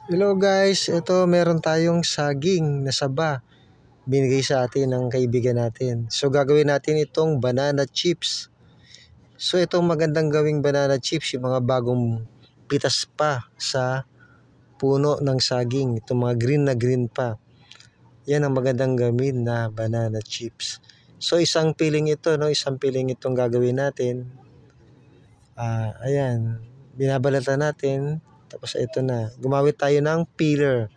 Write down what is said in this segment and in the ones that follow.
Hello guys, ito meron tayong saging na saba. Binigay sa atin ng kaibigan natin. So gagawin natin itong banana chips. So itong magandang gawing banana chips, yung mga bagong pitas pa sa puno ng saging. Itong mga green na green pa. Yan ang magandang gawin na banana chips. So isang piling ito, no? Isang piling itong gagawin natin. Ayan, binabalatan natin. Tapos ito na, gumamit tayo ng peeler.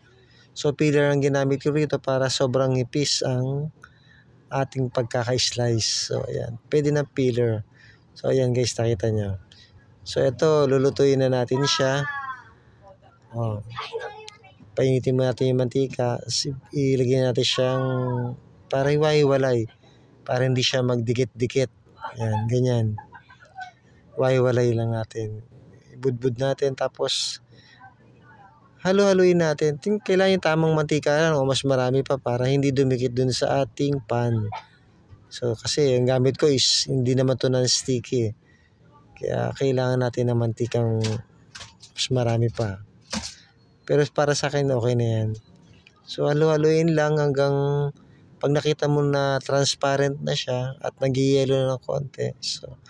So peeler ang ginamit ko rito para sobrang nipis ang ating pagkaka-slice. So ayan, pwede ng peeler. So ayan guys, nakita nyo. So ito, lulutuin na natin siya. Painitin mo natin yung mantika. Ilagay natin siyang para hiwa-hiwalay. Para hindi siya magdikit-dikit. Ayan, ganyan. Hiwa-hiwalay lang natin. Ibudbud natin tapos halo-haluin natin. Kailangan yung tamang mantika lang o mas marami pa para hindi dumikit dun sa ating pan. So kasi yung gamit ko is hindi naman to non-sticky. Kaya kailangan natin ng mantikang mas marami pa. Pero para sa akin okay na yan. So halo-haluin lang hanggang pag nakita mo na transparent na siya at nag-yellow na ng konti. So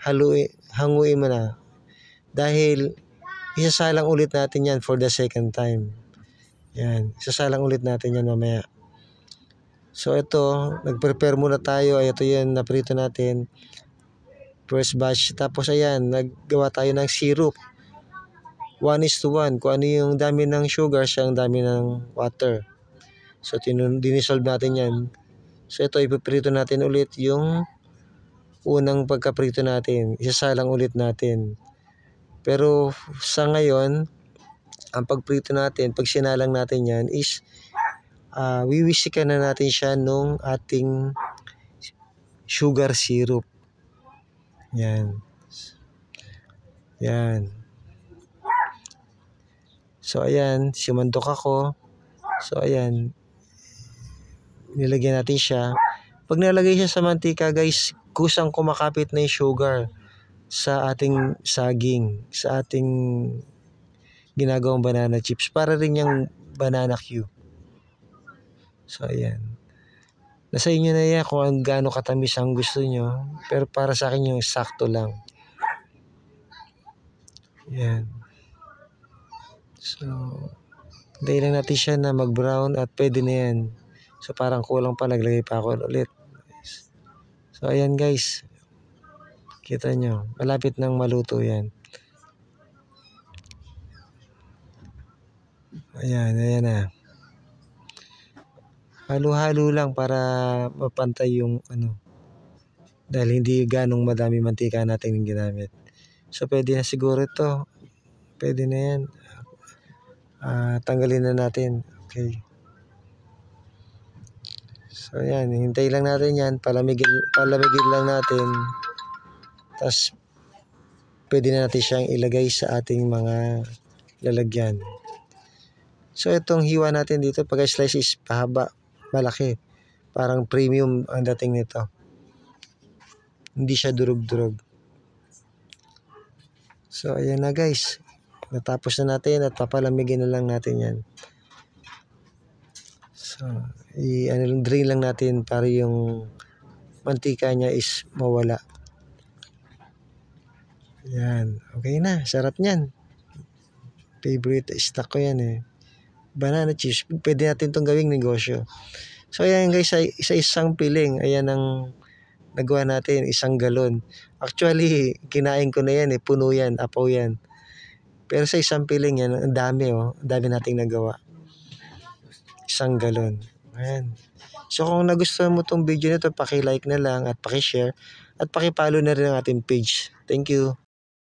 hanguin mo na. Dahil isasalang ulit natin yan for the second time. Yan, isasalang ulit natin yan mamaya. So ito, nag-prepare muna tayo. Ito yan, naprito natin. First batch. Tapos ayan, naggawa tayo ng syrup. 1:1. Kung ano yung dami ng sugar, siya ang dami ng water. So dinisolve natin yan. So ito, ipiprito natin ulit yung unang pagkaprito natin. Isasalang ulit natin. Pero sa ngayon, ang pagprito natin, pag sinalang natin yan is wiwisikan na natin siya nung ating sugar syrup. Yan. Yan. So ayan, simandok ako. So ayan, nilagyan natin siya. Pag nalagay siya sa mantika guys, kusang kumakapit na yung sugar sa ating saging, sa ating ginagawang banana chips. Para rin yung banana Q. So ayan. Nasa inyo na yan kung gaano katamis ang gusto nyo. Pero para sa akin yung sakto lang. Yan. So, hintayin lang natin siya na mag-brown at pwede na yan. So parang kulang pa, naglagay pa ako ulit. So ayan guys. Kita nyo, malapit nang maluto yan. Ayan na. Halo-halo lang para mapantay yung dahil hindi ganong madami mantika natin yung ginamit. So pwede na siguro ito. Pwede na yan. Tanggalin na natin. Okay. So yan, hintay lang natin yan. Palamigin lang natin. Tapos pwede na natin siyang ilagay sa ating mga lalagyan. So itong hiwa natin dito, pag slice is pahaba, malaki. Parang premium ang dating nito. Hindi siya durug-durug. So ayan na guys. Natapos na natin at papalamigin na lang natin yan. So drain lang natin para yung mantika niya is mawala. Yan. Okay na. Sarap niyan. Favorite stock ko yan eh. Banana chips. Pwede natin itong gawing negosyo. So ayan guys, isang piling. Ayan ang nagawa natin. 1 galon. Actually, kinain ko na yan eh. Puno yan. Apaw yan. Pero sa isang piling yan, ang dami oh. Ang dami nating nagawa. 1 galon. Ayan. So kung nagustuhan mo itong video nito, paki-like na lang at paki-share at paki-follow na rin ang ating page. Thank you.